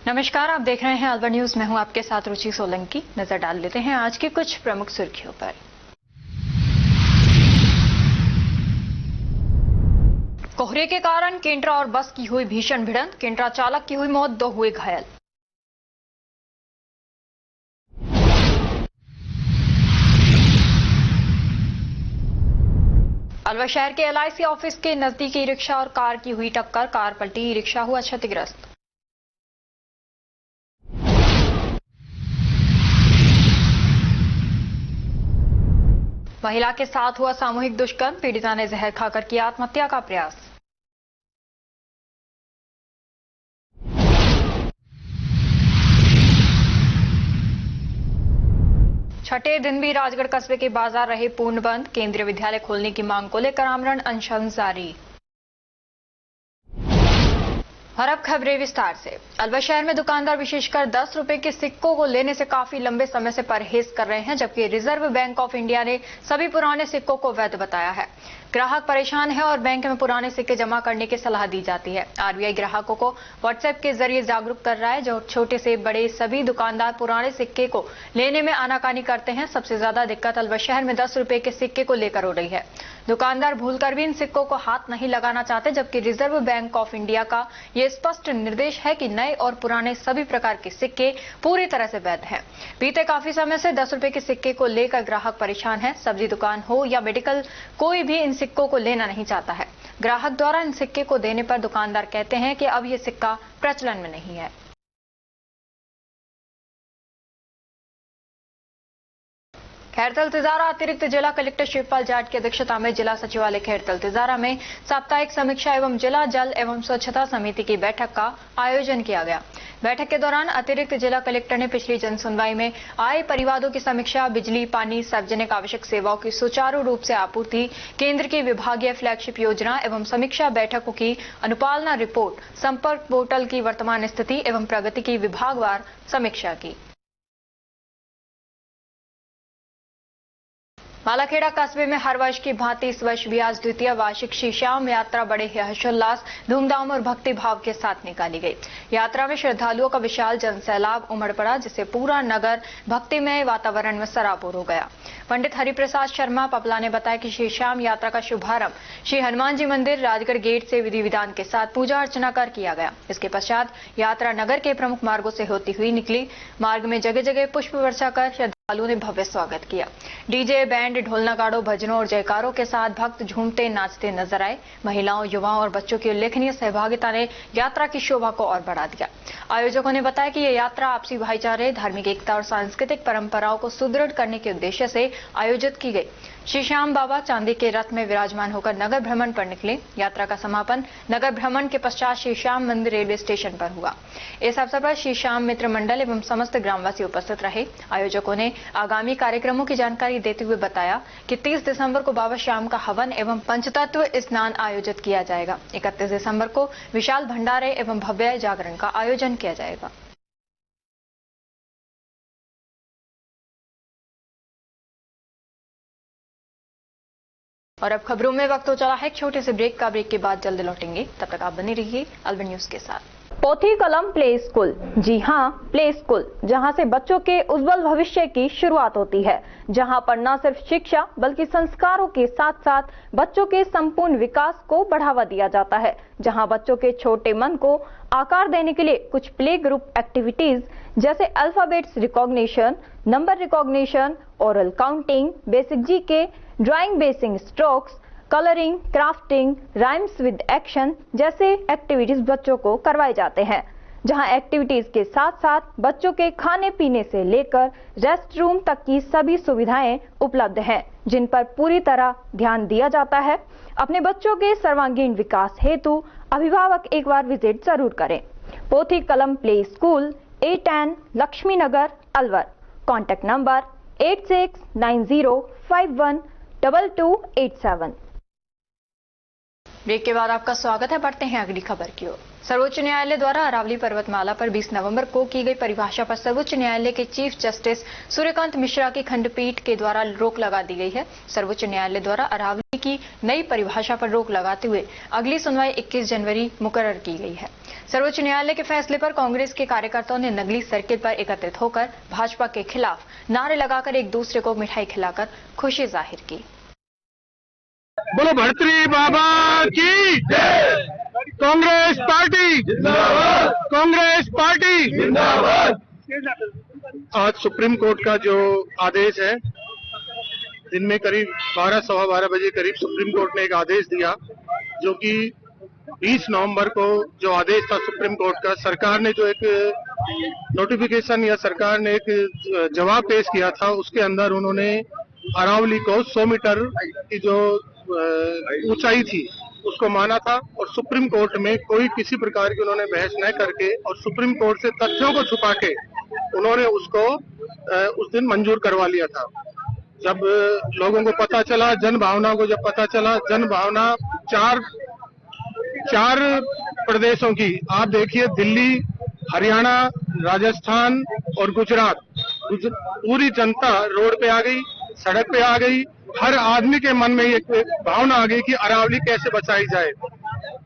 नमस्कार, आप देख रहे हैं अलवर न्यूज। मैं हूं आपके साथ रुचि सोलंकी। नजर डाल लेते हैं आज की कुछ प्रमुख सुर्खियों पर। कोहरे के कारण केंट्रा और बस की हुई भीषण भिड़ंत, केंट्रा चालक की हुई मौत, 2 हुए घायल। अलवर शहर के LIC ऑफिस के नजदीक ई रिक्शा और कार की हुई टक्कर, कार पलटी, ई रिक्शा हुआ क्षतिग्रस्त। महिला के साथ हुआ सामूहिक दुष्कर्म, पीड़िता ने जहर खाकर किया आत्महत्या का प्रयास। छठे दिन भी राजगढ़ कस्बे के बाजार रहे पूर्ण बंद, केंद्रीय विद्यालय खोलने की मांग को लेकर आमरण अनशन जारी। और अब खबरें विस्तार से। अलवर शहर में दुकानदार विशेषकर 10 रुपए के सिक्कों को लेने से काफी लंबे समय से परहेज कर रहे हैं, जबकि रिजर्व बैंक ऑफ इंडिया ने सभी पुराने सिक्कों को वैध बताया है। ग्राहक परेशान है और बैंक में पुराने सिक्के जमा करने की सलाह दी जाती है। RBI ग्राहकों को व्हाट्सएप के जरिए जागरूक कर रहा है। जो छोटे से बड़े सभी दुकानदार पुराने सिक्के को लेने में आनाकानी करते हैं। सबसे ज्यादा दिक्कत अलवर शहर में 10 रुपए के सिक्के को लेकर हो रही है। दुकानदार भूलकर भी इन सिक्कों को हाथ नहीं लगाना चाहते, जबकि रिजर्व बैंक ऑफ इंडिया का ये स्पष्ट निर्देश है कि नए और पुराने सभी प्रकार के सिक्के पूरी तरह से वैध हैं। बीते काफी समय से 10 रुपए के सिक्के को लेकर ग्राहक परेशान है। सब्जी दुकान हो या मेडिकल, कोई भी इन सिक्कों को लेना नहीं चाहता है। ग्राहक द्वारा इन सिक्के को देने पर दुकानदार कहते हैं कि अब ये सिक्का प्रचलन में नहीं है। खैरतल तिजारा अतिरिक्त जिला कलेक्टर शिवपाल जाट की अध्यक्षता में जिला सचिवालय खैरतल तिजारा में साप्ताहिक समीक्षा एवं जिला जल एवं स्वच्छता समिति की बैठक का आयोजन किया गया। बैठक के दौरान अतिरिक्त जिला कलेक्टर ने पिछली जन सुनवाई में आए परिवादों की समीक्षा, बिजली, पानी, सार्वजनिक आवश्यक सेवाओं की सुचारू रूप से आपूर्ति, केंद्र की विभागीय फ्लैगशिप योजना एवं समीक्षा बैठकों की अनुपालना रिपोर्ट, संपर्क पोर्टल की वर्तमान स्थिति एवं प्रगति की विभागवार समीक्षा की। मालाखेड़ा कस्बे में हर वर्ष की भांति इस वर्ष भी आज द्वितीय वार्षिक श्री श्याम यात्रा बड़े हर्षोल्लास, धूमधाम और भक्ति भाव के साथ निकाली गई। यात्रा में श्रद्धालुओं का विशाल जनसैलाब उमड़ पड़ा, जिससे पूरा नगर भक्तिमय वातावरण में सराबोर हो गया। पंडित हरिप्रसाद शर्मा पपला ने बताया कि श्री श्याम यात्रा का शुभारंभ श्री हनुमान जी मंदिर राजगढ़ गेट से विधि विधान के साथ पूजा अर्चना कर किया गया। इसके पश्चात यात्रा नगर के प्रमुख मार्गों से होती हुई निकली। मार्ग में जगह जगह पुष्प वर्षा कर श्रद्धालुओं ने भव्य स्वागत किया। डीजे, बैंड, ढोल नगाड़ों, भजनों और जयकारों के साथ भक्त झूमते नाचते नजर आए। महिलाओं, युवाओं और बच्चों की उल्लेखनीय सहभागिता ने यात्रा की शोभा को और बढ़ा दिया। आयोजकों ने बताया कि यह यात्रा आपसी भाईचारे, धार्मिक एकता और सांस्कृतिक परंपराओं को सुदृढ़ करने के उद्देश्य से आयोजित की गई। श्री श्याम बाबा चांदी के रथ में विराजमान होकर नगर भ्रमण पर निकले। यात्रा का समापन नगर भ्रमण के पश्चात श्री श्याम मंदिर रेलवे स्टेशन पर हुआ। इस अवसर पर श्री श्याम मित्र मंडल एवं समस्त ग्रामवासी उपस्थित रहे। आयोजकों ने आगामी कार्यक्रमों की जानकारी देते हुए बताया कि 30 दिसंबर को बाबा श्याम का हवन एवं पंचतत्व स्नान आयोजित किया जाएगा। 31 दिसंबर को विशाल भंडारे एवं भव्य जागरण का आयोजन किया जाएगा। और अब खबरों में वक्त हो चला है एक छोटे से ब्रेक का। ब्रेक के बाद जल्द लौटेंगे, तब तक आप बने रहिए अलवर न्यूज के साथ। पोथी कलम प्ले स्कूल, जी हाँ, प्ले स्कूल, जहाँ से बच्चों के उज्जवल भविष्य की शुरुआत होती है, जहाँ पर न सिर्फ शिक्षा बल्कि संस्कारों के साथ साथ बच्चों के संपूर्ण विकास को बढ़ावा दिया जाता है, जहाँ बच्चों के छोटे मन को आकार देने के लिए कुछ प्ले ग्रुप एक्टिविटीज जैसे alphabets recognition, number recognition, oral counting, basic GK, drawing basic strokes, colouring, crafting, rhymes with action जैसे एक्टिविटीज बच्चों को करवाए जाते हैं, जहां एक्टिविटीज के साथ साथ बच्चों के खाने पीने से लेकर रेस्ट रूम तक की सभी सुविधाएं उपलब्ध हैं, जिन पर पूरी तरह ध्यान दिया जाता है। अपने बच्चों के सर्वांगीण विकास हेतु अभिभावक एक बार विजिट जरूर करें। Pothi Kalam play school, A10 Lakshmi Nagar, Alwar. Contact number 8690512287। Break के बाद आपका स्वागत है। बढ़ते हैं अगली खबर की ओर। सर्वोच्च न्यायालय द्वारा अरावली पर्वतमाला पर 20 नवंबर को की गई परिभाषा पर सर्वोच्च न्यायालय के चीफ जस्टिस सूर्यकांत मिश्रा की खंडपीठ के द्वारा रोक लगा दी गई है। सर्वोच्च न्यायालय द्वारा अरावली की नई परिभाषा पर रोक लगाते हुए अगली सुनवाई 21 जनवरी मुकर्रर की गई है। सर्वोच्च न्यायालय के फैसले पर कांग्रेस के कार्यकर्ताओं ने नगली सर्किल पर एकत्रित होकर भाजपा के खिलाफ नारे लगाकर एक दूसरे को मिठाई खिलाकर खुशी जाहिर की। बोलो भर्तृ बाबा की जय। कांग्रेस पार्टी जिंदाबाद, कांग्रेस पार्टी जिंदाबाद। आज सुप्रीम कोर्ट का जो आदेश है, दिन में करीब 12-12:15 बजे करीब सुप्रीम कोर्ट ने एक आदेश दिया, जो कि 20 नवंबर को जो आदेश था सुप्रीम कोर्ट का, सरकार ने जो एक नोटिफिकेशन या सरकार ने एक जवाब पेश किया था, उसके अंदर उन्होंने अरावली को 100 मीटर की जो ऊंचाई थी उसको माना था और सुप्रीम कोर्ट में कोई किसी प्रकार की उन्होंने बहस न करके और सुप्रीम कोर्ट से तथ्यों को छुपा के उन्होंने उसको उस दिन मंजूर करवा लिया था। जब लोगों को पता चला, जन भावना को जब पता चला, जन भावना चार प्रदेशों की, आप देखिए दिल्ली, हरियाणा, राजस्थान और गुजरात, पूरी जनता रोड पे आ गई, सड़क पे आ गई। हर आदमी के मन में एक भावना आ गई कि अरावली कैसे बचाई जाए।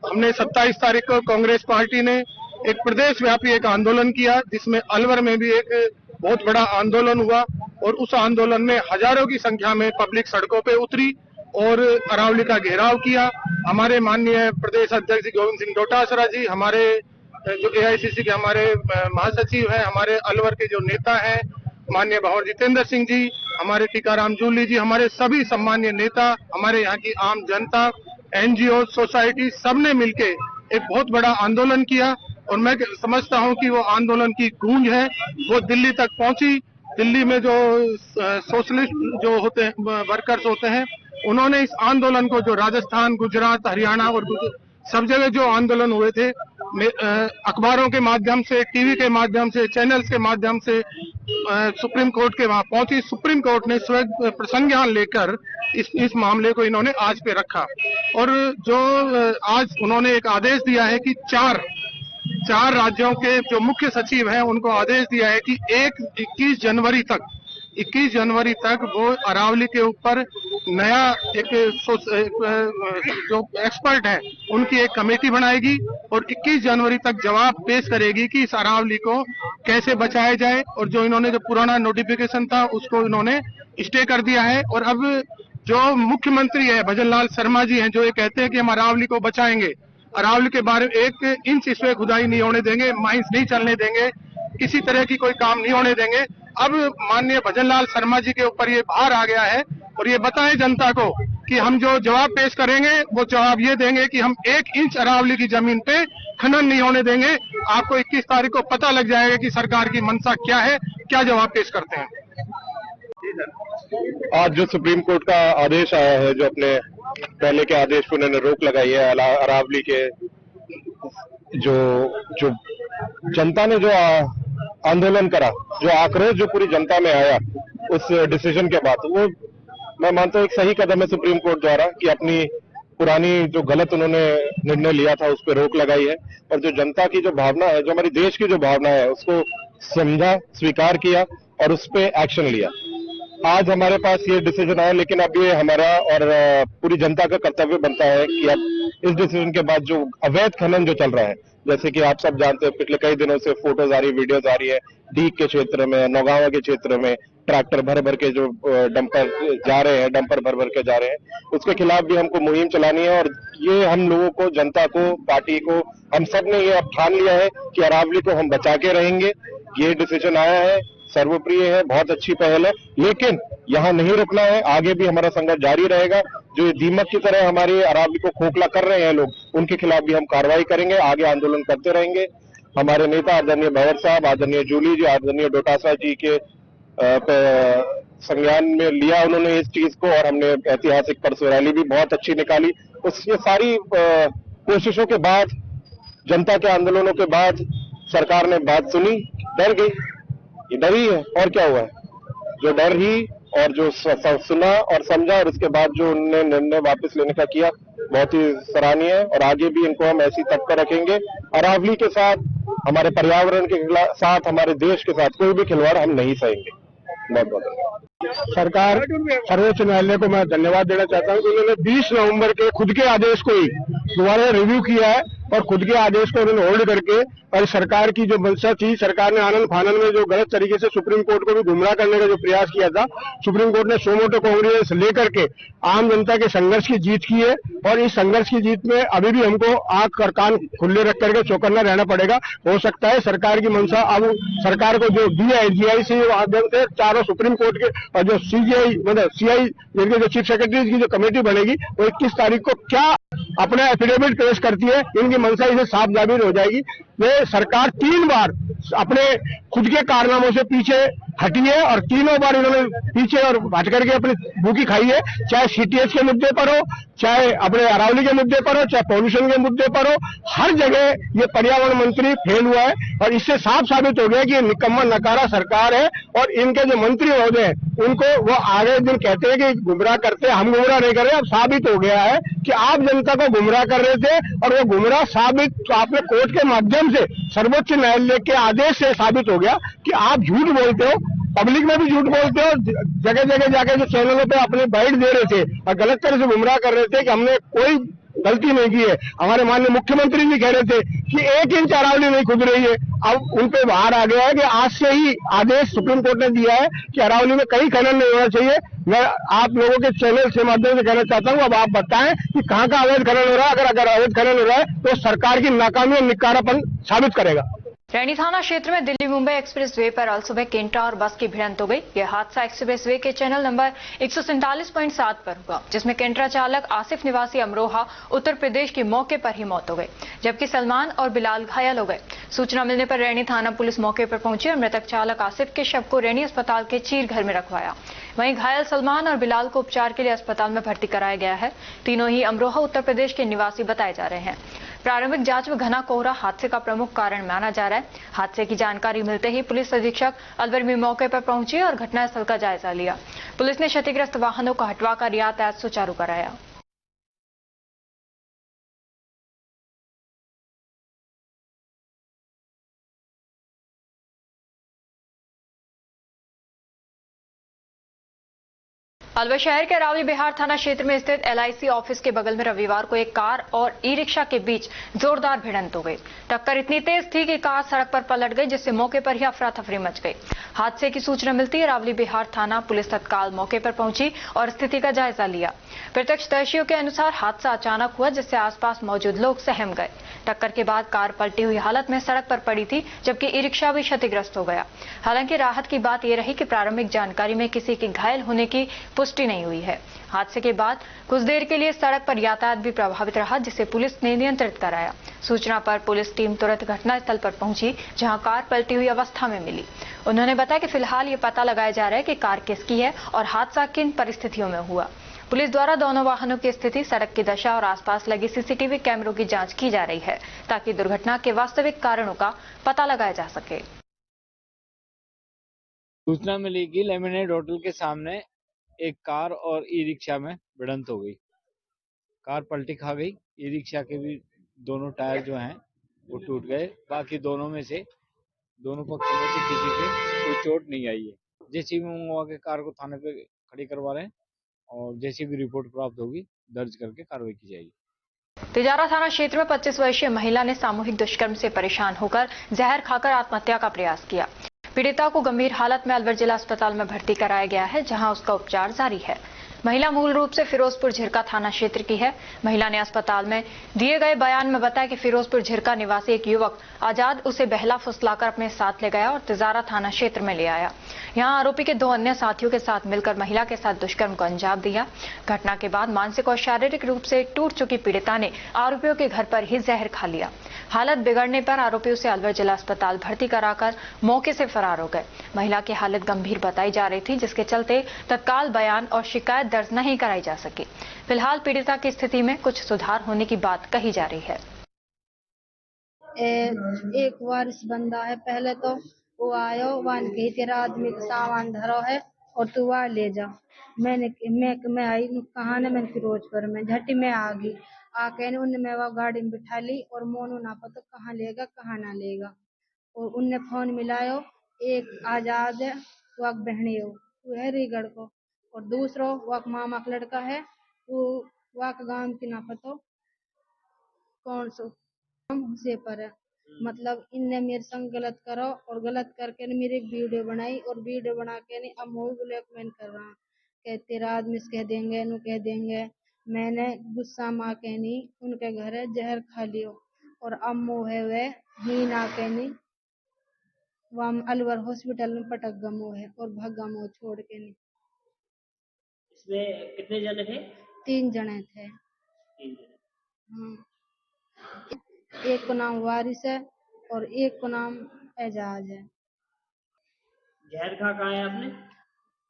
हमने 27 तारीख को कांग्रेस पार्टी ने एक प्रदेश व्यापी एक आंदोलन किया, जिसमें अलवर में भी एक बहुत बड़ा आंदोलन हुआ और उस आंदोलन में हजारों की संख्या में पब्लिक सड़कों पे उतरी और अरावली का घेराव किया। हमारे माननीय प्रदेश अध्यक्ष गोविंद सिंह डोटासरा जी, हमारे जो AICC के हमारे महासचिव हैं, हमारे अलवर के जो नेता हैं माननीय भंवर जितेंद्र सिंह जी, हमारे टीकाराम जूली जी, हमारे सभी सम्मानीय नेता, हमारे यहाँ की आम जनता, NGO, सोसाइटी, सबने मिलके एक बहुत बड़ा आंदोलन किया और मैं समझता हूँ कि वो आंदोलन की गूंज है वो दिल्ली तक पहुंची। दिल्ली में जो सोशलिस्ट जो होते हैं, वर्कर्स होते हैं, उन्होंने इस आंदोलन को, जो राजस्थान, गुजरात, हरियाणा और सब जगह जो आंदोलन हुए थे, अखबारों के माध्यम से, टीवी के माध्यम से, चैनल्स के माध्यम से सुप्रीम कोर्ट के वहां पहुंची। सुप्रीम कोर्ट ने स्वयं प्रसंज्ञान लेकर इस मामले को इन्होंने आज पे रखा और जो आज उन्होंने एक आदेश दिया है कि चार राज्यों के जो मुख्य सचिव हैं उनको आदेश दिया है कि 21 जनवरी तक वो अरावली के ऊपर नया एक जो एक्सपर्ट है उनकी एक कमेटी बनाएगी और 21 जनवरी तक जवाब पेश करेगी कि इस अरावली को कैसे बचाया जाए। और जो इन्होंने जो पुराना नोटिफिकेशन था उसको इन्होंने स्टे कर दिया है और अब जो मुख्यमंत्री है भजन लाल शर्मा जी हैं, जो ये कहते हैं कि हम अरावली को बचाएंगे, अरावली के बारे में 1 इंच इसमें खुदाई नहीं होने देंगे, माइंस नहीं चलने देंगे, किसी तरह की कोई काम नहीं होने देंगे। अब माननीय भजन लाल शर्मा जी के ऊपर ये भार आ गया है और ये बताएं जनता को कि हम जो जवाब पेश करेंगे वो जवाब ये देंगे कि हम 1 इंच अरावली की जमीन पे खनन नहीं होने देंगे। आपको 21 तारीख को पता लग जाएगा कि सरकार की मंशा क्या है, क्या जवाब पेश करते हैं। आज जो सुप्रीम कोर्ट का आदेश आया है, जो अपने पहले के आदेश पर उन्होंने रोक लगाई है अरावली के, जो जनता ने जो आंदोलन करा, जो आक्रोश जो पूरी जनता में आया उस डिसीजन के बाद, वो मैं मानता हूँ एक सही कदम है सुप्रीम कोर्ट द्वारा कि अपनी पुरानी जो गलत उन्होंने निर्णय लिया था उस पर रोक लगाई है और जो जनता की जो भावना है, जो हमारी देश की जो भावना है, उसको समझा, स्वीकार किया और उस पर एक्शन लिया। आज हमारे पास ये डिसीजन आया, लेकिन अब ये हमारा और पूरी जनता का कर्तव्य बनता है कि अब इस डिसीजन के बाद जो अवैध खनन जो चल रहा है, जैसे कि आप सब जानते हैं पिछले कई दिनों से फोटोज आ रही, वीडियोज आ रही है, डीग के क्षेत्र में, नौगांवा के क्षेत्र में ट्रैक्टर भर के जो डंपर जा रहे हैं, डंपर भर के जा रहे हैं, उसके खिलाफ भी हमको मुहिम चलानी है और ये हम लोगों को, जनता को, पार्टी को, हम सब ने ये अब ठान लिया है कि अरावली को हम बचा के रहेंगे। ये डिसीजन आया है, सर्वप्रिय है, बहुत अच्छी पहल है, लेकिन यहाँ नहीं रुकना है, आगे भी हमारा संघर्ष जारी रहेगा। जो दीमक की तरह हमारे अरावली को खोखला कर रहे हैं लोग, उनके खिलाफ भी हम कार्रवाई करेंगे, आगे आंदोलन करते रहेंगे। हमारे नेता आदरणीय भंवर साहब, आदरणीय जूली जी, आदरणीय डोटासरा जी के संज्ञान में लिया उन्होंने इस चीज को और हमने ऐतिहासिक परसों रैली भी बहुत अच्छी निकाली। ये सारी कोशिशों के बाद, जनता के आंदोलनों के बाद सरकार ने बात सुनी, डर गई, ये डर ही है और क्या हुआ है। जो डर ही और जो सुना और समझा और उसके बाद जो उन्होंने निर्णय वापस लेने का किया, बहुत ही सराहनीय है और आगे भी इनको हम ऐसी तत्पर रखेंगे। अरावली के साथ, हमारे पर्यावरण के साथ, हमारे देश के साथ कोई भी खिलवाड़ हम नहीं सहेंगे। बहुत बहुत धन्यवाद। सरकार, सर्वोच्च न्यायालय को मैं धन्यवाद देना चाहता हूं कि उन्होंने 20 नवंबर के खुद के आदेश को ही दोबारा रिव्यू किया है और खुद के आदेश को उन्होंने होल्ड करके, और सरकार की जो मंशा थी, सरकार ने आनंद फानन में जो गलत तरीके से सुप्रीम कोर्ट को भी गुमराह करने का जो प्रयास किया था, सुप्रीम कोर्ट ने सोमोटो कांग्रेस लेकर के आम जनता के संघर्ष की जीत की है और इस संघर्ष की जीत में अभी भी हमको आंख और कान खुले रख करके चौकन्ना रहना पड़ेगा। हो सकता है सरकार की मंशा अब सरकार को जो दिया है जीआईसी माध्यम से चारों सुप्रीम कोर्ट के और जो सीजीआई मतलब सीआई जिनके जो चीफ सेक्रेटरी की जो कमेटी बनेगी वो 21 तारीख को क्या अपना एफिडेविट पेश करती है, इनकी मंशा इसे साफ जाहिर हो जाएगी। ये सरकार 3 बार अपने खुद के कारनामों से पीछे हटी है और तीनों बार इन्होंने पीछे और हट करके अपनी भूखी खाई है, चाहे सीटीएस के मुद्दे पर हो, चाहे अपने अरावली के मुद्दे पर हो, चाहे पॉल्यूशन के मुद्दे पर हो। हर जगह ये पर्यावरण मंत्री फेल हुआ है और इससे साफ साबित हो गया कि ये निकम्मा नकारा सरकार है और इनके जो मंत्री महोदय हैं उनको वो आगे दिन कहते हैं कि गुमराह करते हैं, हम गुमराह नहीं कर रहे। अब साबित हो गया है कि आप जनता को गुमराह कर रहे थे और वो गुमराह साबित तो आपने कोर्ट के माध्यम से, सर्वोच्च न्यायालय के आदेश से साबित हो गया कि आप झूठ बोलते हो, पब्लिक में भी झूठ बोलते हो, जगह जगह जाके जो चैनलों पे अपने बाइट दे रहे थे और गलत तरह से गुमराह कर रहे थे कि हमने कोई गलती नहीं की है। हमारे माननीय मुख्यमंत्री जी कह रहे थे कि 1 इंच अरावली नहीं खुद रही है। अब उन पे बाहर आ गया है कि आज से ही आदेश सुप्रीम कोर्ट ने दिया है कि अरावली में कहीं खनन नहीं होना चाहिए। मैं आप लोगों के चैनल से माध्यम से कहना चाहता हूँ, अब आप बताएं कि कहाँ का अवैध खनन हो रहा है। अगर अवैध खनन हो रहा है तो सरकार की नाकामी और निकारापन साबित करेगा। रैनी थाना क्षेत्र में दिल्ली मुंबई एक्सप्रेस वे पर अलसुबह केंट्रा और बस की भिड़ंत हो गई। यह हादसा एक्सप्रेस वे के चैनल नंबर 147.7 पर हुआ, जिसमें केंट्रा चालक आसिफ निवासी अमरोहा उत्तर प्रदेश की मौके पर ही मौत हो गई, जबकि सलमान और बिलाल घायल हो गए। सूचना मिलने पर रैनी थाना पुलिस मौके पर पहुंची और मृतक चालक आसिफ के शव को रैनी अस्पताल के चीर घर में रखवाया। वहीं घायल सलमान और बिलाल को उपचार के लिए अस्पताल में भर्ती कराया गया है। तीनों ही अमरोहा उत्तर प्रदेश के निवासी बताए जा रहे हैं। प्रारंभिक जांच में घना कोहरा हादसे का प्रमुख कारण माना जा रहा है। हादसे की जानकारी मिलते ही पुलिस अधीक्षक अलवर भी मौके पर पहुंची और घटनास्थल का जायजा लिया। पुलिस ने क्षतिग्रस्त वाहनों को हटवाकर यातायात सुचारू कराया। अलवर शहर के अरावली बिहार थाना क्षेत्र में स्थित एलआईसी ऑफिस के बगल में रविवार को एक कार और ई रिक्शा के बीच जोरदार भिड़ंत हो गई। टक्कर इतनी तेज थी कि कार सड़क पर पलट गई, जिससे मौके पर ही अफरा तफरी मच गई। हादसे की सूचना मिलती है अरावली बिहार थाना पुलिस तत्काल मौके पर पहुंची और स्थिति का जायजा लिया। प्रत्यक्षदर्शियों के अनुसार हादसा अचानक हुआ, जिससे आसपास मौजूद लोग सहम गए। टक्कर के बाद कार पलटी हुई हालत में सड़क पर पड़ी थी, जबकि ई रिक्शा भी क्षतिग्रस्त हो गया। हालांकि राहत की बात यह रही कि प्रारंभिक जानकारी में किसी के घायल होने की पुष्टि नहीं हुई है। हादसे के बाद कुछ देर के लिए सड़क पर यातायात भी प्रभावित रहा, जिसे पुलिस ने नियंत्रित कराया। सूचना पर पुलिस टीम तुरंत घटनास्थल पर पहुंची, जहां कार पलटी हुई अवस्था में मिली। उन्होंने बताया कि फिलहाल ये पता लगाया जा रहा है कि कार किसकी है और हादसा किन परिस्थितियों में हुआ। पुलिस द्वारा दोनों वाहनों की स्थिति, सड़क की दशा और आसपास लगी सीसीटीवी कैमरों की जांच की जा रही है, ताकि दुर्घटना के वास्तविक कारणों का पता लगाया जा सके। सूचना मिली कि लेमिनेट होटल के सामने एक कार और ई रिक्शा में भिड़ंत हो गई। कार पलटी खा गई। ई रिक्शा के भी दोनों टायर जो हैं वो टूट गए। बाकी दोनों में से दोनों पक्षों में से किसी के कोई चोट नहीं आई है। जेसीबी मंगवा के कार को थाने पे खड़ी करवा रहे हैं और जेसीबी रिपोर्ट प्राप्त होगी, दर्ज करके कार्रवाई की जाएगी। तिजारा थाना क्षेत्र में 25 वर्षीय महिला ने सामूहिक दुष्कर्म से परेशान होकर जहर खाकर आत्महत्या का प्रयास किया। पीड़िता को गंभीर हालत में अलवर जिला अस्पताल में भर्ती कराया गया है, जहां उसका उपचार जारी है। महिला मूल रूप से फिरोजपुर झिरका थाना क्षेत्र की है। महिला ने अस्पताल में दिए गए बयान में बताया कि फिरोजपुर झिरका निवासी एक युवक आजाद उसे बहला फुसलाकर अपने साथ ले गया और तिजारा थाना क्षेत्र में ले आया। यहां आरोपी के 2 अन्य साथियों के साथ मिलकर महिला के साथ दुष्कर्म को अंजाम दिया। घटना के बाद मानसिक और शारीरिक रूप से टूट चुकी पीड़िता ने आरोपियों के घर पर ही जहर खा लिया। हालत बिगड़ने पर आरोपी उसे अलवर जिला अस्पताल भर्ती कराकर मौके से फरार हो गए। महिला की हालत गंभीर बताई जा रही थी, जिसके चलते तत्काल बयान और शिकायत दर्ज नहीं कराई जा सकी। फिलहाल पीड़िता की स्थिति में कुछ सुधार होने की बात कही जा रही है। एक वारिस बंदा है, पहले तो वो आयो वन के तेरा आदमी का सामान धरो है और तू आ ले जा। मैं आई कहा ने मैं फिरोजपुर में झटी में आ गई। आके ने उनने मैं वो गाड़ी में बिठा ली और मोनू ना पता कहाँ लेगा कहाँ ना लेगा। और उनने फोन मिलायो, एक आजाद है वह बहनी हो वो है रीगढ़ को, और दूसरो वह मामा का लड़का है वो वह गांव की ना पतो कौन सो से पर है। मतलब इनने मेरे संग गलत करो और गलत करके ने मेरी एक वीडियो बनाई और वीडियो बना के ने अब वो ब्लैकमेल कर रहा कि तेरा आदमी कह देंगे नु कह देंगे। मैंने गुस्सा में आके नहीं उनके घर जहर खा लियो और अम्मू है वह ही ना के नहीं वह अलवर हॉस्पिटल में पटक गमो है और भाग गमो छोड़ के नहीं। इसमें कितने जने थे? 3 जने थे। 3 जने। हाँ, एक को नाम वारिस है और एक को नाम एजाज है। जहर खा कहाँ है आपने?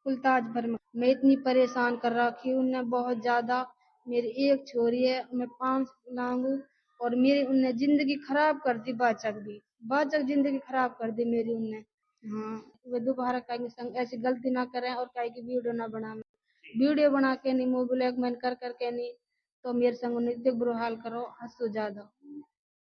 कुलताज भर में मैं इतनी परेशान कर रखी हूँ उनने बहुत ज्यादा। मेरी एक छोरी है मैं 5 लांगू और मेरी उनने जिंदगी खराब कर दी। बाचक जिंदगी खराब कर दी मेरी उनने। हाँ, वे दोबारा कहीं संग ऐसी गलती ना करें और कहीं की वीडियो ना बनाए। वीडियो बना के नहीं मुंह ब्लैकमेल कर करके नहीं तो मेरे संग नित्य बुरा हाल करो हंसो ज्यादा।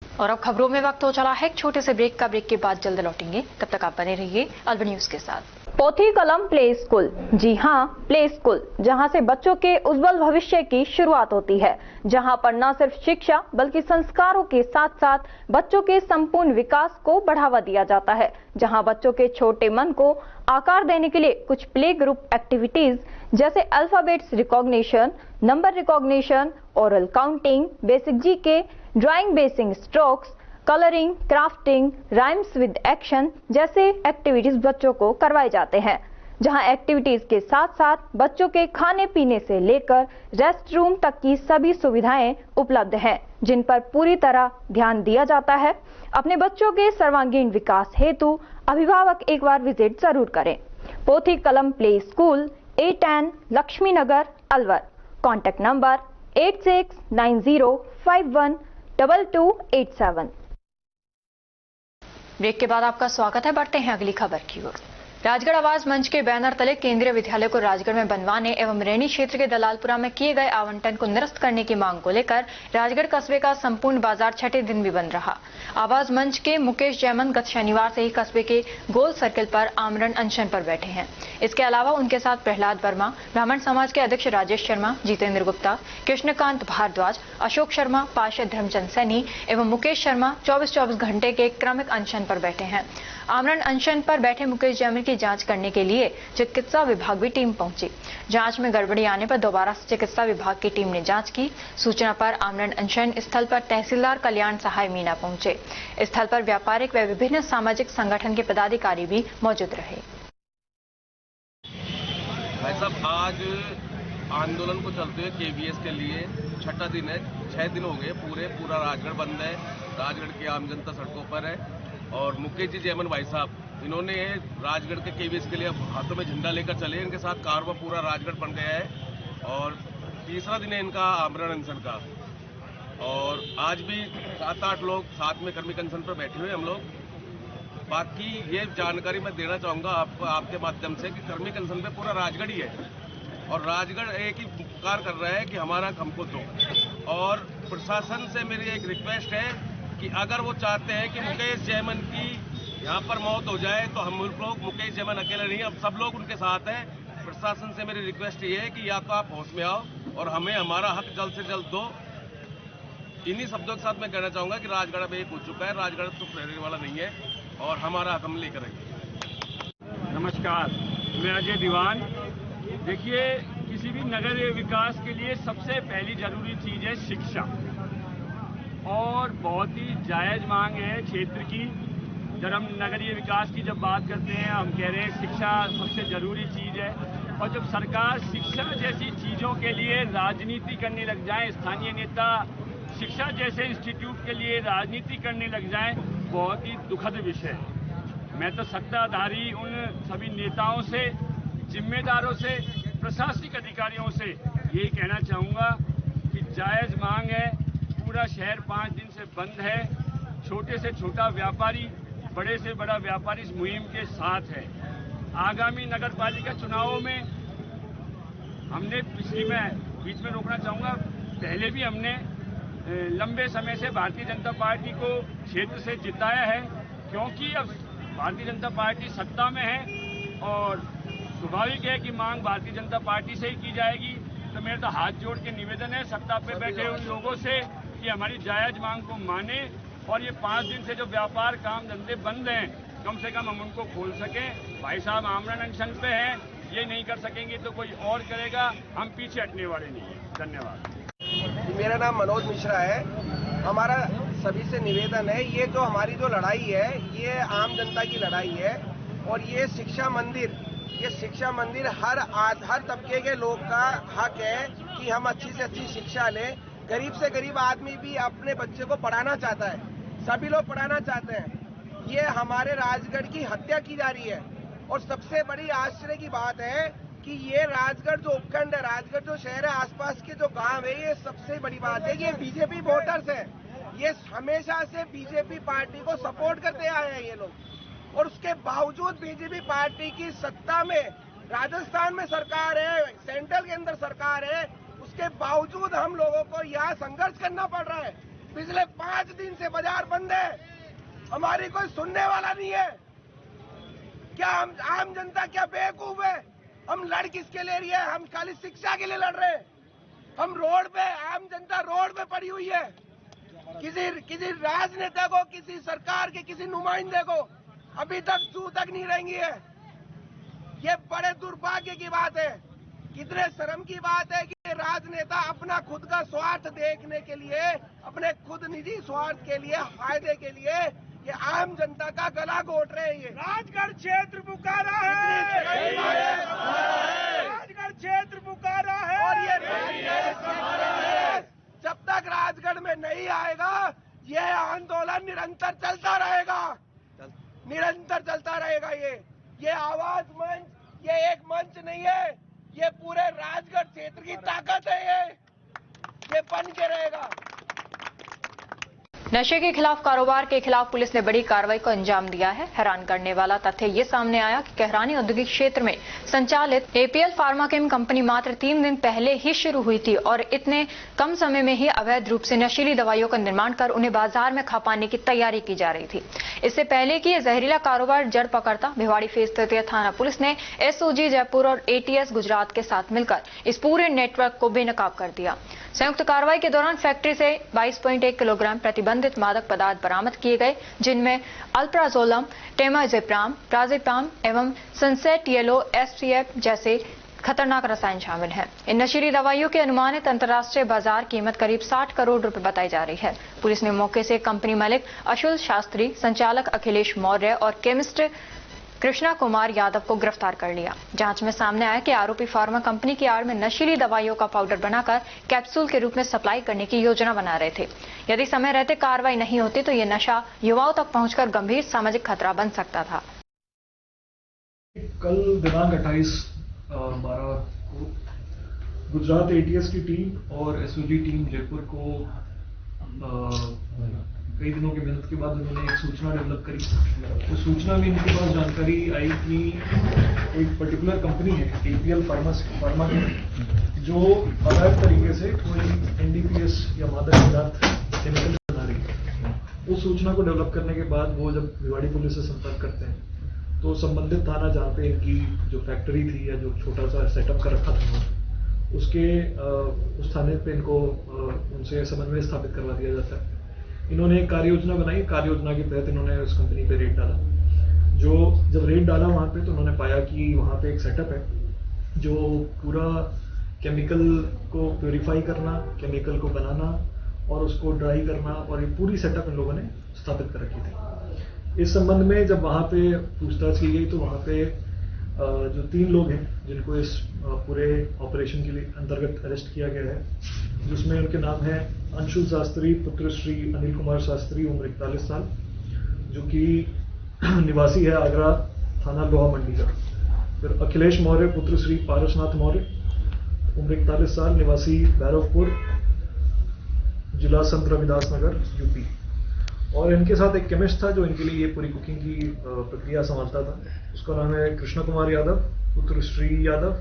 और अब खबरों में वक्त हो चला है एक छोटे से ब्रेक का। ब्रेक के बाद जल्द लौटेंगे, तब तक आप बने रहिए अलवर न्यूज के साथ। पोथी कलम प्ले स्कूल, जी हां प्ले स्कूल, जहां से बच्चों के उज्जवल भविष्य की शुरुआत होती है, जहां पर न सिर्फ शिक्षा बल्कि संस्कारों के साथ साथ बच्चों के संपूर्ण विकास को बढ़ावा दिया जाता है, जहां बच्चों के छोटे मन को आकार देने के लिए कुछ प्ले ग्रुप एक्टिविटीज जैसे alphabets recognition, number recognition, oral counting, basic GK, drawing basic strokes, colouring, crafting, rhymes with action जैसे एक्टिविटीज बच्चों को करवाए जाते हैं, जहां एक्टिविटीज के साथ साथ बच्चों के खाने पीने से लेकर रेस्ट रूम तक की सभी सुविधाएं उपलब्ध हैं, जिन पर पूरी तरह ध्यान दिया जाता है। अपने बच्चों के सर्वांगीण विकास हेतु अभिभावक एक बार विजिट जरूर करें। Pothi Kalam play school, A10 Lakshmi Nagar, Alwar. Contact number 8690512287। Break के बाद आपका स्वागत है। बढ़ते हैं अगली खबर की ओर। राजगढ़ आवाज मंच के बैनर तले केंद्रीय विद्यालय को राजगढ़ में बनवाने एवं रैनी क्षेत्र के दलालपुरा में किए गए आवंटन को निरस्त करने की मांग को लेकर राजगढ़ कस्बे का संपूर्ण बाजार छठे दिन भी बंद रहा। आवाज मंच के मुकेश जैमन गत शनिवार से ही कस्बे के गोल सर्किल पर आमरण अनशन पर बैठे हैं। इसके अलावा उनके साथ प्रहलाद वर्मा, ब्राह्मण समाज के अध्यक्ष राजेश शर्मा, जितेंद्र गुप्ता, कृष्णकांत भारद्वाज, अशोक शर्मा, पार्षद धर्मचंद सैनी एवं मुकेश शर्मा 24-24 घंटे के क्रमिक अनशन पर बैठे हैं। आमरण अनशन पर बैठे मुकेश जैमन की जांच करने के लिए चिकित्सा विभाग भी टीम पहुंची। जांच में गड़बड़ी आने पर दोबारा से चिकित्सा विभाग की टीम ने जांच की। सूचना पर आमरण अनशन स्थल पर तहसीलदार कल्याण सहाय मीना पहुंचे। स्थल पर व्यापारिक व विभिन्न सामाजिक संगठन के पदाधिकारी भी मौजूद रहे। भाई साहब, आज आंदोलन को चलते हुए केवीएस के लिए छठा दिन है। 6 दिन हो गए पूरा राजगढ़ बंद है। राजगढ़ की आम जनता सड़कों पर है और मुकेश जी जैमन भाई साहब इन्होंने राजगढ़ के केवीएस के लिए हाथों में झंडा लेकर चले। इनके साथ कारवा पूरा राजगढ़ बन गया है और तीसरा दिन है इनका आमरण अनशन का। और आज भी 7-8 लोग साथ में कर्मिक अनशन पर बैठे हुए हम लोग। बाकी ये जानकारी मैं देना चाहूँगा आपको आपके माध्यम से कि कर्मिक अनशन पे पूरा राजगढ़ ही है और राजगढ़ एक ही पुकार कर रहा है कि हमारा हमको दो। और प्रशासन से मेरी एक रिक्वेस्ट है कि अगर वो चाहते हैं कि मुकेश जैमन की यहाँ पर मौत हो जाए तो हम लोग, मुकेश जैमन अकेले नहीं, अब सब लोग उनके साथ हैं। प्रशासन से मेरी रिक्वेस्ट ये है कि या तो आप होश में आओ और हमें हमारा हक जल्द से जल्द दो। इन्हीं शब्दों के साथ मैं कहना चाहूँगा कि राजगढ़ अब एक हो चुका है। राजगढ़ तो रहने वाला नहीं है और हमारा हक हम लेकर आएंगे। नमस्कार, मैं अजय दीवान। देखिए, किसी भी नगर विकास के लिए सबसे पहली जरूरी चीज़ है शिक्षा और बहुत ही जायज़ मांग है क्षेत्र की। जब हम नगरीय विकास की जब बात करते हैं हम कह रहे हैं शिक्षा सबसे ज़रूरी चीज़ है। और जब सरकार शिक्षा जैसी चीज़ों के लिए राजनीति करने लग जाए, स्थानीय नेता शिक्षा जैसे इंस्टीट्यूट के लिए राजनीति करने लग जाएं, बहुत ही दुखद विषय है। मैं तो सत्ताधारी उन सभी नेताओं से, जिम्मेदारों से, प्रशासनिक अधिकारियों से यही कहना चाहूँगा कि जायज़ मांग है। पूरा शहर 5 दिन से बंद है। छोटे से छोटा व्यापारी, बड़े से बड़ा व्यापारी इस मुहिम के साथ है। आगामी नगर पालिका चुनावों में हमने पिछली, मैं बीच में रोकना चाहूँगा, पहले भी हमने लंबे समय से भारतीय जनता पार्टी को क्षेत्र से जिताया है, क्योंकि अब भारतीय जनता पार्टी सत्ता में है और स्वाभाविक है कि मांग भारतीय जनता पार्टी से ही की जाएगी। तो मेरा तो हाथ जोड़ के निवेदन है सत्ता पे बैठे उन लोगों से कि हमारी जायज मांग को माने और ये 5 दिन से जो व्यापार काम धंधे बंद हैं कम से कम हम उनको खोल सकें। भाई साहब आमरण अनशन पे हैं, ये नहीं कर सकेंगे तो कोई और करेगा, हम पीछे हटने वाले नहीं हैं। धन्यवाद। मेरा नाम मनोज मिश्रा है। हमारा सभी से निवेदन है, ये जो हमारी जो लड़ाई है ये आम जनता की लड़ाई है और ये शिक्षा मंदिर हर तबके के लोग का हक है कि हम अच्छी से अच्छी शिक्षा लें। गरीब से गरीब आदमी भी अपने बच्चे को पढ़ाना चाहता है, सभी लोग पढ़ाना चाहते हैं। ये हमारे राजगढ़ की हत्या की जा रही है और सबसे बड़ी आश्चर्य की बात है कि ये राजगढ़ जो उपखंड है, राजगढ़ जो शहर है, आसपास के जो गांव है, ये सबसे बड़ी बात है कि ये बीजेपी वोटर्स है। ये हमेशा से बीजेपी पार्टी को सपोर्ट करते आए हैं ये लोग और उसके बावजूद बीजेपी पार्टी की सत्ता में राजस्थान में सरकार है, सेंट्रल के अंदर सरकार है, उसके बावजूद हम लोगों को यहाँ संघर्ष करना पड़ रहा है। पिछले 5 दिन से बाजार बंद है, हमारी कोई सुनने वाला नहीं है। क्या हम आम जनता क्या बेवकूफ है? हम लड़ किसके ले रही है? हम खाली शिक्षा के लिए लड़ रहे हैं। हम रोड पे, आम जनता रोड पे पड़ी हुई है। किसी राजनेता को, किसी सरकार के किसी नुमाइंदे को अभी तक छू तक नहीं रहेंगी है। ये बड़े दुर्भाग्य की बात है, कितने शर्म की बात है कि राजनेता अपना खुद का स्वार्थ देखने के लिए, अपने खुद निजी स्वार्थ के लिए, फायदे के लिए ये आम जनता का गला घोट रहे हैं। ये राजगढ़ क्षेत्र पुकारा है, राजगढ़ क्षेत्र पुकारा है और ये जब तक राजगढ़ में नहीं आएगा ये आंदोलन निरंतर चलता रहेगा, निरंतर चलता रहेगा। ये आवाज मंच, ये एक मंच नहीं है, ये पूरे राजगढ़ क्षेत्र की ताकत है। ये बन के रहेगा। नशे के खिलाफ कारोबार के खिलाफ पुलिस ने बड़ी कार्रवाई को अंजाम दिया है। हैरान करने वाला तथ्य ये सामने आया कि कहरानी औद्योगिक क्षेत्र में संचालित एपीएल फार्माकेम कंपनी मात्र 3 दिन पहले ही शुरू हुई थी और इतने कम समय में ही अवैध रूप से नशीली दवाइयों का निर्माण कर उन्हें बाजार में खपाने की तैयारी की जा रही थी। इससे पहले कि यह जहरीला कारोबार जड़ पकड़ता, भिवाड़ी फेज तृतीय थाना पुलिस ने एसओजी जयपुर और एटीएस गुजरात के साथ मिलकर इस पूरे नेटवर्क को बेनकाब कर दिया। संयुक्त कार्रवाई के दौरान फैक्ट्री से 22.1 किलोग्राम प्रतिबंधित मादक पदार्थ बरामद किए गए, जिनमें अल्प्राजोलम, टेमाजेप्राम, प्राजेपाम एवं सनसेट येलो एसटीएफ जैसे खतरनाक रसायन शामिल हैं। इन नशीली दवाइयों की अनुमानित अंतर्राष्ट्रीय बाजार कीमत करीब 60 करोड़ रुपए बताई जा रही है। पुलिस ने मौके से कंपनी मालिक अशुल शास्त्री, संचालक अखिलेश मौर्य और केमिस्ट कृष्णा कुमार यादव को गिरफ्तार कर लिया। जांच में सामने आया कि आरोपी फार्मा कंपनी की आड़ में नशीली दवाइयों का पाउडर बनाकर कैप्सूल के रूप में सप्लाई करने की योजना बना रहे थे। यदि समय रहते कार्रवाई नहीं होती तो ये नशा युवाओं तक पहुंचकर गंभीर सामाजिक खतरा बन सकता था। कल दिनांक 28/12 को गुजरात एटीएस की टीम और एसओजी टीम जयपुर को कई दिनों की मेहनत के बाद उन्होंने एक सूचना डेवलप करी। तो सूचना में इनके पास जानकारी आई कि एक पर्टिकुलर कंपनी है एपीएल फार्मा जो अवैध तरीके से कोई एनडीपीएस या मादक पदार्थ केमिकल बना रही है। उस सूचना को डेवलप करने के बाद वो जब भिवाड़ी पुलिस से संपर्क करते हैं तो संबंधित थाना जहाँ पे इनकी जो फैक्ट्री थी या जो छोटा सा सेटअप कर रखा था उसके उस थाने पे इनको उनसे समन्वय स्थापित करवा दिया जाता है। इन्होंने एक कार्य योजना बनाई, कार्य योजना के तहत इन्होंने उस कंपनी पे रेड डाला। जब रेड डाला वहाँ पे तो उन्होंने पाया कि वहाँ पे एक सेटअप है जो पूरा केमिकल को प्योरीफाई करना, केमिकल को बनाना और उसको ड्राई करना और ये पूरी सेटअप इन लोगों ने स्थापित कर रखी थी। इस संबंध में जब वहाँ पे पूछताछ की गई तो वहाँ पे जो 3 लोग हैं जिनको इस पूरे ऑपरेशन के लिए अंतर्गत अरेस्ट किया गया है, जिसमें उनके नाम है अंशुल शास्त्री पुत्र श्री अनिल कुमार शास्त्री, उम्र 41 साल, जो कि निवासी है आगरा थाना लोहा मंडी का। फिर अखिलेश मौर्य पुत्र श्री पारसनाथ मौर्य, उम्र 41 साल, निवासी भैरवपुर, जिला संत रविदास नगर, यूपी। और इनके साथ एक केमिस्ट था जो इनके लिए ये पूरी कुकिंग की प्रक्रिया संभालता था। उसका नाम है कृष्णा कुमार यादव पुत्र श्री यादव,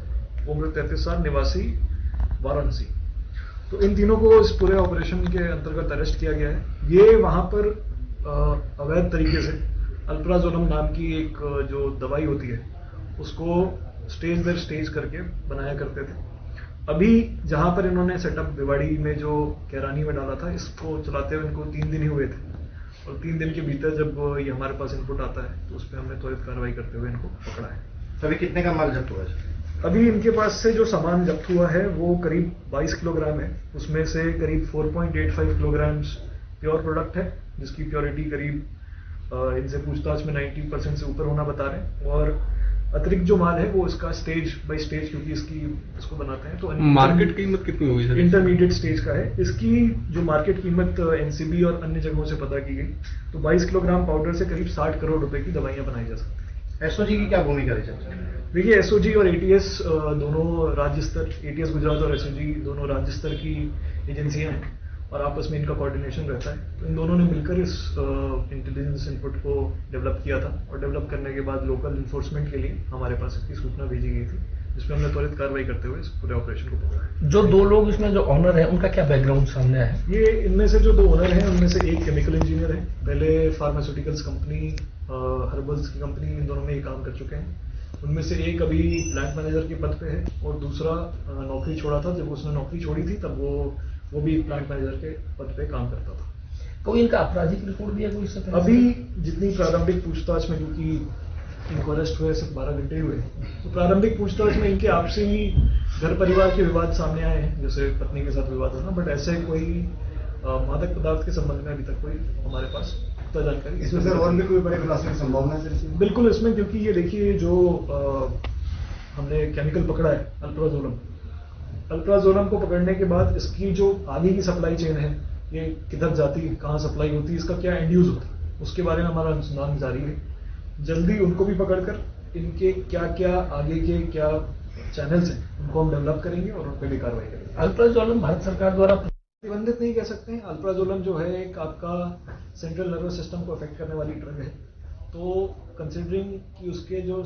उम्र 33 साल, निवासी वाराणसी। तो इन तीनों को इस पूरे ऑपरेशन के अंतर्गत अरेस्ट किया गया है। ये वहाँ पर अवैध तरीके से अल्प्राजोलम नाम की एक जो दवाई होती है उसको स्टेज दर स्टेज करके बनाया करते थे। अभी जहाँ पर इन्होंने सेटअप भिवाड़ी में जो कैरानी में डाला था, इसको चलाते हुए इनको 3 दिन ही हुए थे और 3 दिन के भीतर जब ये हमारे पास इनपुट आता है तो उस पर हमने त्वरित कार्रवाई करते हुए इनको पकड़ा है। अभी कितने का माल जब्त हुआ है? अभी इनके पास से जो सामान जब्त हुआ है वो करीब 22 किलोग्राम है। उसमें से करीब 4.85 किलोग्राम प्योर प्रोडक्ट है जिसकी प्योरिटी करीब इनसे पूछताछ में 90% से ऊपर होना बता रहे हैं। और अतिरिक्त जो माल है वो इसका स्टेज बाय स्टेज, क्योंकि इसको बनाते हैं तो मार्केट कीमत कितनी होगी सर? इंटरमीडिएट स्टेज का है। इसकी जो मार्केट कीमत एनसीबी और अन्य जगहों से पता की गई तो 22 किलोग्राम पाउडर से करीब 60 करोड़ रुपए की दवाइयां बनाई जा सकती है। एसओजी की क्या भूमिका रही सर? देखिए, एसओजी और एटीएस दोनों राज्य स्तर, एटीएस गुजरात और एसओजी दोनों राज्य स्तर की एजेंसियां हैं और आपस में इनका कोऑर्डिनेशन रहता है। तो इन दोनों ने मिलकर इस इंटेलिजेंस इनपुट को डेवलप किया था और डेवलप करने के बाद लोकल इन्फोर्समेंट के लिए हमारे पास इसकी सूचना भेजी गई थी, जिसमें हमने त्वरित कार्रवाई करते हुए इस पूरे ऑपरेशन को पकड़ा है। जो 2 लोग इसमें जो ऑनर है उनका क्या बैकग्राउंड सामने आया है? ये इनमें से जो 2 ओनर हैं उनमें से एक केमिकल इंजीनियर है, पहले फार्मास्यूटिकल्स कंपनी, हर्बल्स की कंपनी, इन दोनों में ये काम कर चुके हैं। उनमें से एक अभी प्लांट मैनेजर के पद पे है और दूसरा नौकरी छोड़ा था। जब उसने नौकरी छोड़ी थी तब वो भी प्लांट मैनेजर के पद पे काम करता था। कोई इनका आपराधिक रिकॉर्ड दिया कोई इससे पहले? अभी जितनी प्रारंभिक पूछताछ में, क्योंकि इनको अरेस्ट हुए सिर्फ 12 घंटे ही हुए, तो प्रारंभिक पूछताछ में इनके आपसी घर परिवार के विवाद सामने आए हैं, जैसे पत्नी के साथ विवाद होना, बट ऐसे कोई मादक पदार्थ के संबंध में अभी तक कोई हमारे पास पुख्ता जानकारी। इसमें सर और भी कोई बड़े खुलासे की संभावना है? बिल्कुल, इसमें क्योंकि ये देखिए जो हमने केमिकल पकड़ा है अल्प्राजोलम को पकड़ने के बाद इसकी जो आगे की सप्लाई चेन है, ये किधर जाती है, कहाँ सप्लाई होती है, इसका क्या एंड यूज होता है, उसके बारे में हमारा अनुसंधान जारी है। जल्दी उनको भी पकड़कर इनके क्या क्या आगे के क्या चैनल्स हैं उनको हम डेवलप करेंगे और उन पर भी कार्रवाई करेंगे। अल्प्राजोलम भारत सरकार द्वारा प्रतिबंधित नहीं कह सकते हैं। अल्प्राजोलम जो है एक आपका सेंट्रल नर्वस सिस्टम को अफेक्ट करने वाली ड्रग है, तो कंसिडरिंग कि उसके जो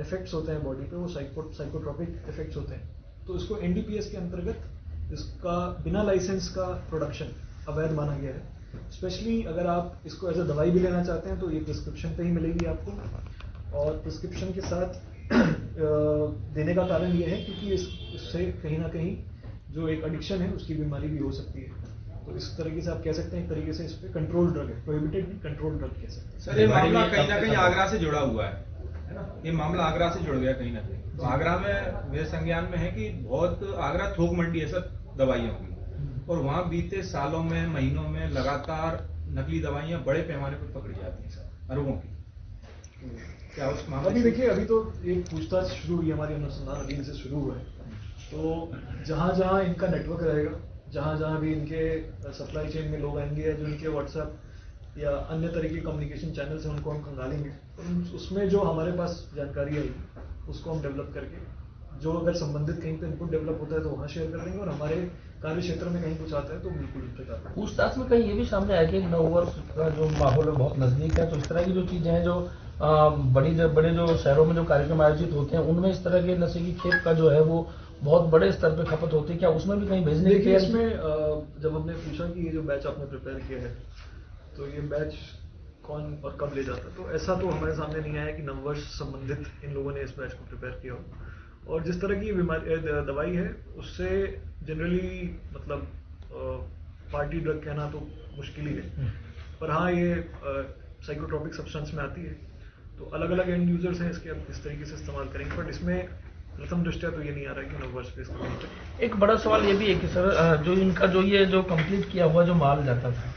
इफेक्ट्स होते हैं बॉडी पे वो साइकोट्रोपिक इफेक्ट्स होते हैं, तो इसको एनडीपीएस के अंतर्गत इसका बिना लाइसेंस का प्रोडक्शन अवैध माना गया है। स्पेशली अगर आप इसको एज अ दवाई भी लेना चाहते हैं तो ये प्रिस्क्रिप्शन पे ही मिलेगी आपको, और प्रिस्क्रिप्शन के साथ देने का कारण ये है क्योंकि इससे कहीं ना कहीं जो एक एडिक्शन है उसकी बीमारी भी हो सकती है। तो इस तरीके से आप कह सकते हैं, एक तरीके से इस पे कंट्रोल ड्रग है, प्रोहिबिटेड नहीं कंट्रोल ड्रग कह सकते हैं। सर, ये मामला कहीं ना कहीं आगरा से जुड़ा हुआ है ना? ये मामला आगरा से जुड़ गया कहीं ना कहीं। तो आगरा में मेरे संज्ञान में है कि बहुत आगरा थोक मंडी है सर दवाइयों की, और वहाँ बीते सालों में महीनों में लगातार नकली दवाइयाँ बड़े पैमाने पर पकड़ी जाती हैं सर, अरबों की। क्या उस मामले अभी देखिए, अभी तो एक पूछताछ शुरू हुई, हमारी अनुसंधान अभी से शुरू हुआ है। तो जहाँ जहाँ इनका नेटवर्क रहेगा, जहाँ जहाँ भी इनके सप्लाई चेन में लोग आएंगे या जो इनके व्हाट्सएप या अन्य तरह के कम्युनिकेशन चैनल से उनको हम खंगालेंगे, तो उसमें जो हमारे पास जानकारी आएगी उसको हम डेवलप करके, जो अगर संबंधित कहीं पे इनपुट डेवलप होता है तो वहाँ शेयर कर देंगे, और हमारे कार्य क्षेत्र में कहीं कुछ आता है तो बिल्कुल उस पर कार्य। पूछताछ में कहीं ये भी सामने आया कि 9 वर्ष का जो माहौल है बहुत नजदीक है, तो इस तरह की जो चीजें हैं जो बड़े जो शहरों में जो कार्यक्रम आयोजित होते हैं उनमें इस तरह के नशे की खेप का जो है वो बहुत बड़े स्तर पे खपत होती है, क्या उसमें भी कहीं भेजने की? इसमें जब हमने पूछा कि ये जो बैच आपने प्रिपेयर किया है तो ये बैच कौन और कब ले जाता है, तो ऐसा तो हमारे सामने नहीं आया कि नववर्ष संबंधित इन लोगों ने इस बैच को प्रिपेयर किया हो। और जिस तरह की बीमारी दवाई है उससे जनरली मतलब पार्टी ड्रग कहना तो मुश्किल ही है, पर हाँ ये साइकोट्रोपिक सब्सटेंस में आती है, तो अलग अलग एंड यूजर्स हैं इसके, अब इस तरीके से इस्तेमाल करेंगे, बट इसमें प्रथम दृष्टया तो ये नहीं आ रहा है कि नववर्ष पे इसका बेनिफिट। एक बड़ा सवाल ये भी है कि सर जो इनका जो कंप्लीट किया हुआ जो माल जाता था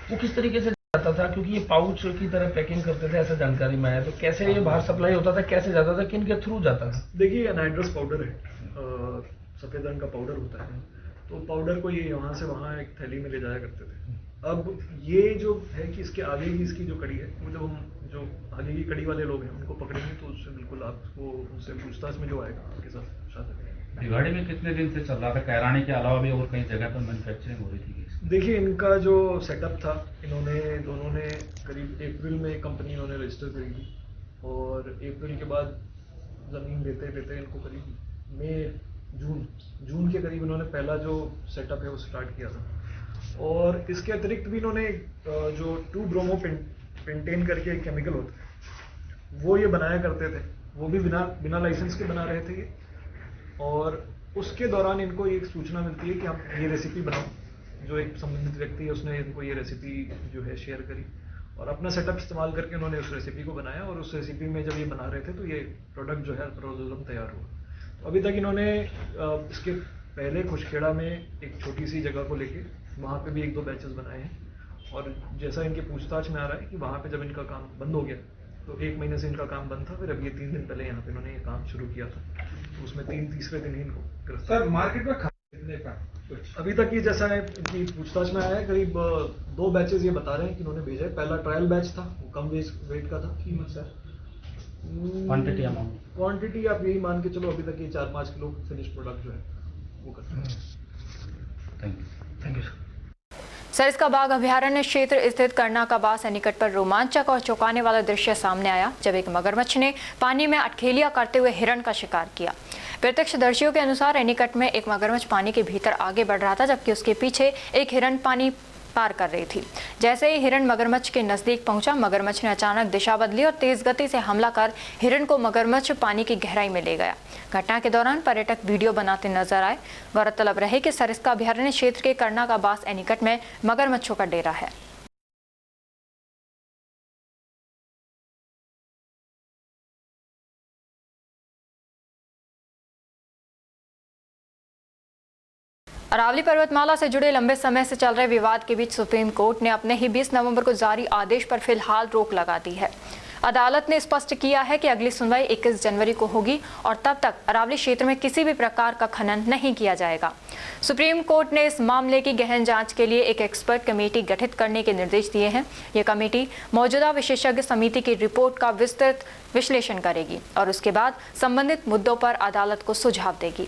वो किस तरीके से जाता था, क्योंकि ये पाउच की तरह पैकिंग करते थे ऐसा जानकारी में आया, तो कैसे ये बाहर सप्लाई होता था, कैसे जाता था, किन के थ्रू जाता था? देखिए, एनाइड्रस पाउडर है, सफेद रंग का पाउडर होता है, तो पाउडर को ये यहाँ से वहाँ एक थैली में ले जाया करते थे। अब ये जो है कि इसके आगे की इसकी जो कड़ी है, वो जब हम जो आगे की कड़ी वाले लोग हैं उनको पकड़ेंगे तो उससे बिल्कुल आपको उनसे पूछताछ में जो आएगा आपके साथ शामिल करेंगे। भिवाड़ी में कितने दिन से चल रहा था? कैरानी के अलावा भी और कई जगह पर मैन्युफैक्चरिंग हो रही थी? देखिए, इनका जो सेटअप था, दोनों ने करीब अप्रैल में एक कंपनी इन्होंने रजिस्टर करी थी, और अप्रैल के बाद ज़मीन देते देते इनको करीब मई जून के करीब इन्होंने पहला जो सेटअप है वो स्टार्ट किया था। और इसके अतिरिक्त भी इन्होंने जो 2-ब्रोमो पेंटेन करके एक केमिकल होता है वो ये बनाया करते थे, वो भी बिना लाइसेंस के बना रहे थे ये। और उसके दौरान इनको एक सूचना मिलती है कि आप ये रेसिपी बनाओ। जो एक संबंधित व्यक्ति है उसने इनको ये रेसिपी जो है शेयर करी और अपना सेटअप इस्तेमाल करके उन्होंने उस रेसिपी को बनाया। और उस रेसिपी में जब ये बना रहे थे तो ये प्रोडक्ट जो है अल्प्राजोलम तैयार हुआ। तो अभी तक इन्होंने इसके पहले खुशखेड़ा में एक छोटी सी जगह को लेके वहाँ पे भी 1-2 बैचेस बनाए हैं। और जैसा इनके पूछताछ में आ रहा है कि वहाँ पे जब इनका काम बंद हो गया तो 1 महीने से इनका काम बंद था, फिर अब ये 3 दिन पहले यहाँ पे इन्होंने ये काम शुरू किया था। तो उसमें तीसरे दिन ही इनको सर मार्केट में खरीदने का अभी तक ये जैसा है कि पूछताछ में आया है करीब 2 बैचेस ये बता रहे हैं कि उन्होंने भेजा है। पहला ट्रायल बैच था, वो कम वेट का था। कीमत सर क्वांटिटी आप यही मान के चलो अभी तक ये 4-5 किलो फिनिश प्रोडक्ट जो है वो करते हैं। Thank you sir. सरिस्का बाघ अभयारण्य क्षेत्र स्थित कर्नाकाबा से निकट पर रोमांचक और चौंकाने वाला दृश्य सामने आया जब एक मगरमच्छ ने पानी में अटखेलियां करते हुए हिरण का शिकार किया। प्रत्यक्षदर्शियों के अनुसार एनीकट में एक मगरमच्छ पानी के भीतर आगे बढ़ रहा था, जबकि उसके पीछे एक हिरण पानी पार कर रही थी। जैसे ही हिरण मगरमच्छ के नजदीक पहुंचा, मगरमच्छ ने अचानक दिशा बदली और तेज गति से हमला कर हिरण को मगरमच्छ पानी की गहराई में ले गया। घटना के दौरान पर्यटक वीडियो बनाते नजर आए। गौरतलब रहे कि सरिस्का अभयारण्य क्षेत्र के कर्नाकाबास एनीकट में मगरमच्छों का डेरा है। अरावली पर्वतमाला से जुड़े लंबे समय से चल रहे विवाद के बीच सुप्रीम कोर्ट ने अपने ही 20 नवंबर को जारी आदेश पर फिलहाल रोक लगा दी है। अदालत ने स्पष्ट किया है कि अगली सुनवाई 21 जनवरी को होगी और तब तक अरावली क्षेत्र में किसी भी प्रकार का खनन नहीं किया जाएगा। सुप्रीम कोर्ट ने इस मामले की गहन जांच के लिए एक एक्सपर्ट कमेटी गठित करने के निर्देश दिए हैं। ये कमेटी मौजूदा विशेषज्ञ समिति की रिपोर्ट का विस्तृत विश्लेषण करेगी और उसके बाद संबंधित मुद्दों पर अदालत को सुझाव देगी।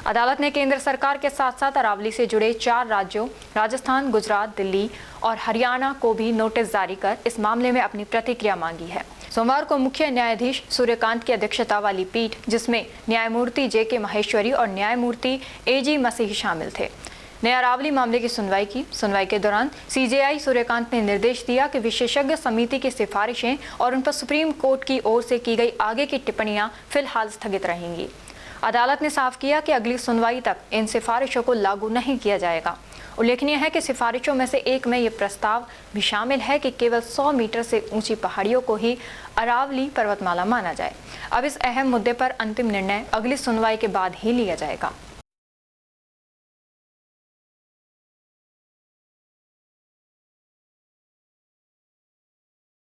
अदालत ने केंद्र सरकार के साथ साथ अरावली से जुड़े 4 राज्यों राजस्थान, गुजरात, दिल्ली और हरियाणा को भी नोटिस जारी कर इस मामले में अपनी प्रतिक्रिया मांगी है। सोमवार को मुख्य न्यायाधीश सूर्यकांत की अध्यक्षता वाली पीठ, जिसमें न्यायमूर्ति जे.के. महेश्वरी और न्यायमूर्ति ए.जी. मसीह शामिल थे, ने अरावली मामले की सुनवाई की। सुनवाई के दौरान सीजेआई सूर्यकांत ने निर्देश दिया कि विशेषज्ञ समिति की सिफारिशें और उन पर सुप्रीम कोर्ट की ओर से की गई आगे की टिप्पणियां फिलहाल स्थगित रहेंगी। अदालत ने साफ किया कि अगली सुनवाई तक इन सिफारिशों को लागू नहीं किया जाएगा। उल्लेखनीय है कि सिफारिशों में से एक में ये प्रस्ताव भी शामिल है कि केवल 100 मीटर से ऊंची पहाड़ियों को ही अरावली पर्वतमाला माना जाए। अब इस अहम मुद्दे पर अंतिम निर्णय अगली सुनवाई के बाद ही लिया जाएगा।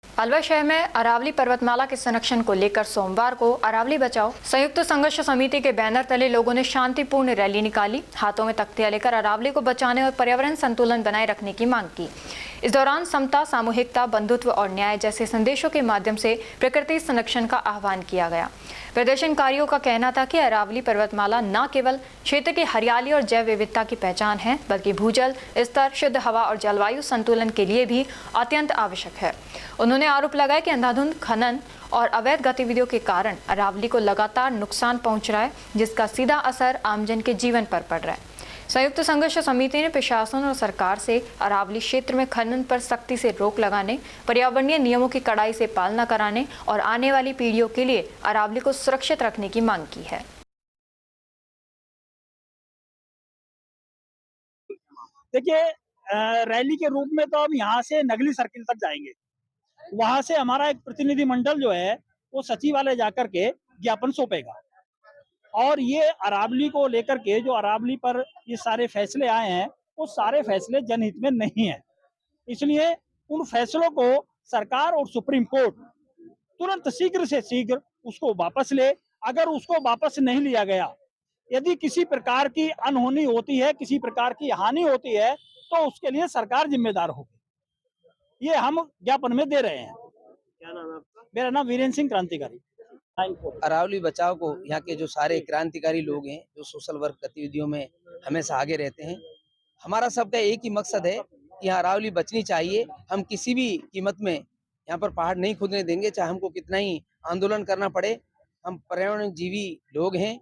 अलवर शहर में अरावली पर्वतमाला के संरक्षण को लेकर सोमवार को अरावली बचाओ संयुक्त संघर्ष समिति के बैनर तले लोगों ने शांतिपूर्ण रैली निकाली। हाथों में तख्तियां लेकर अरावली को बचाने और पर्यावरण संतुलन बनाए रखने की मांग की। इस दौरान समता, सामूहिकता, बंधुत्व और न्याय जैसे संदेशों के माध्यम से प्रकृति संरक्षण का आह्वान किया गया। प्रदर्शनकारियों का कहना था कि अरावली पर्वतमाला न केवल क्षेत्र की हरियाली और जैव विविधता की पहचान है, बल्कि भूजल स्तर, शुद्ध हवा और जलवायु संतुलन के लिए भी अत्यंत आवश्यक है। उन्होंने आरोप लगाया कि अंधाधुंध खनन और अवैध गतिविधियों के कारण अरावली को लगातार नुकसान पहुंच रहा है, जिसका सीधा असर आमजन के जीवन पर पड़ रहा है। संयुक्त संघर्ष समिति ने प्रशासन और सरकार से अरावली क्षेत्र में खनन पर सख्ती से रोक लगाने, पर्यावरणीय नियमों की कड़ाई से पालना कराने और आने वाली पीढ़ियों के लिए अरावली को सुरक्षित रखने की मांग की है। देखिए, रैली के रूप में तो अब यहाँ से नगली सर्किल तक जाएंगे। वहां से हमारा एक प्रतिनिधि मंडल जो है वो सचिवालय जाकर के ज्ञापन सौंपेगा और ये अरावली को लेकर के जो अरावली पर ये सारे फैसले आए हैं वो सारे फैसले जनहित में नहीं है। इसलिए उन फैसलों को सरकार और सुप्रीम कोर्ट तुरंत शीघ्र से शीघ्र उसको वापस ले। अगर उसको वापस नहीं लिया गया, यदि किसी प्रकार की अनहोनी होती है, किसी प्रकार की हानि होती है, तो उसके लिए सरकार जिम्मेदार होगी। ये हम ज्ञापन में दे रहे हैं। क्या नाम है आपका? मेरा नाम वीरेंद्र सिंह क्रांतिकारी। अरावली बचाओ को यहाँ के जो सारे क्रांतिकारी लोग हैं, जो सोशल वर्क गतिविधियों में हमेशा आगे रहते हैं, हमारा सबका एक ही मकसद है कि यहाँ अरावली बचनी चाहिए। हम किसी भी कीमत में यहाँ पर पहाड़ नहीं खोदने देंगे, चाहे हमको कितना ही आंदोलन करना पड़े। हम पर्यावरण जीवी लोग हैं।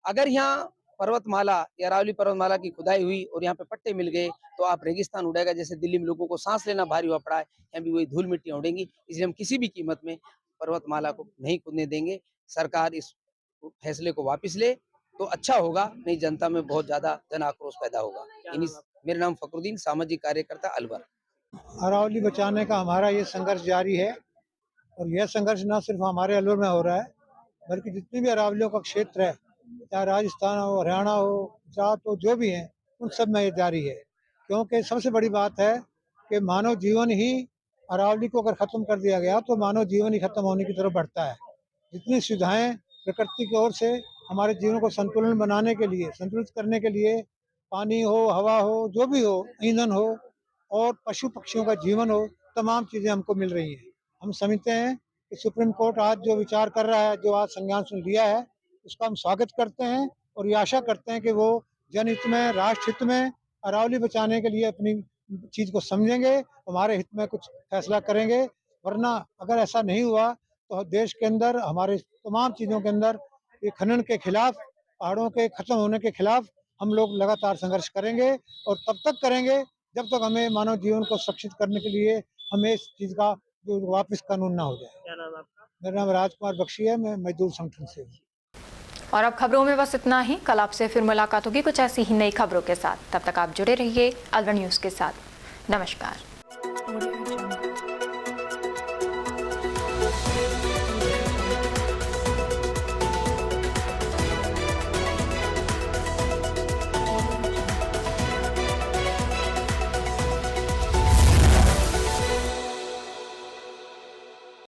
अगर यहाँ पर्वतमाला या अरावली पर्वतमाला की खुदाई हुई और यहाँ पे पट्टे मिल गए तो आप रेगिस्तान उड़ेगा। जैसे दिल्ली में लोगों को सांस लेना भारी हुआ पड़ा है, यहाँ भी वही धूल मिट्टियां उड़ेंगी। इसलिए हम किसी भी कीमत में पर्वतमाला को नहीं कूदने देंगे। सरकार इस फैसले को वापस ले तो अच्छा होगा, नहीं जनता में बहुत ज्यादा जन आक्रोश पैदा होगा। मेरा नाम फकरुद्दीन, सामाजिक कार्यकर्ता अलवर। अरावली बचाने का हमारा ये संघर्ष जारी है और यह संघर्ष न सिर्फ हमारे अलवर में हो रहा है बल्कि जितने भी अरावलियों का क्षेत्र है, चाहे राजस्थान हो, हरियाणा हो, गुजरात हो, जो भी है उन सब में ये जारी है। क्योंकि सबसे बड़ी बात है कि मानव जीवन ही, अरावली को अगर खत्म कर दिया गया तो मानव जीवन ही खत्म होने की तरफ बढ़ता है। जितनी सुविधाएं प्रकृति की ओर से हमारे जीवन को संतुलन बनाने के लिए, संतुलित करने के लिए, पानी हो, हवा हो, जो भी हो, ईंधन हो और पशु पक्षियों का जीवन हो, तमाम चीजें हमको मिल रही हैं। हम समझते हैं कि सुप्रीम कोर्ट आज जो विचार कर रहा है, जो आज संज्ञान सुन लिया है, उसका हम स्वागत करते हैं और ये आशा करते हैं कि वो जनहित में, राष्ट्र हित में, अरावली बचाने के लिए अपनी चीज को समझेंगे, हमारे हित में कुछ फैसला करेंगे। वरना अगर ऐसा नहीं हुआ तो देश के अंदर, हमारे तमाम चीजों के अंदर ये खनन के खिलाफ, पहाड़ों के खत्म होने के खिलाफ हम लोग लगातार संघर्ष करेंगे और तब तक करेंगे जब तक हमें मानव जीवन को सुरक्षित करने के लिए हमें इस चीज का जो वापस कानून ना हो जाए। क्या नाम आपका? मेरा नाम राजकुमार बख्शी है, मैं मजदूर संगठन से हूँ। और अब खबरों में बस इतना ही। कल आपसे फिर मुलाकात होगी कुछ ऐसी ही नई खबरों के साथ। तब तक आप जुड़े रहिए अलवर न्यूज़ के साथ। नमस्कार।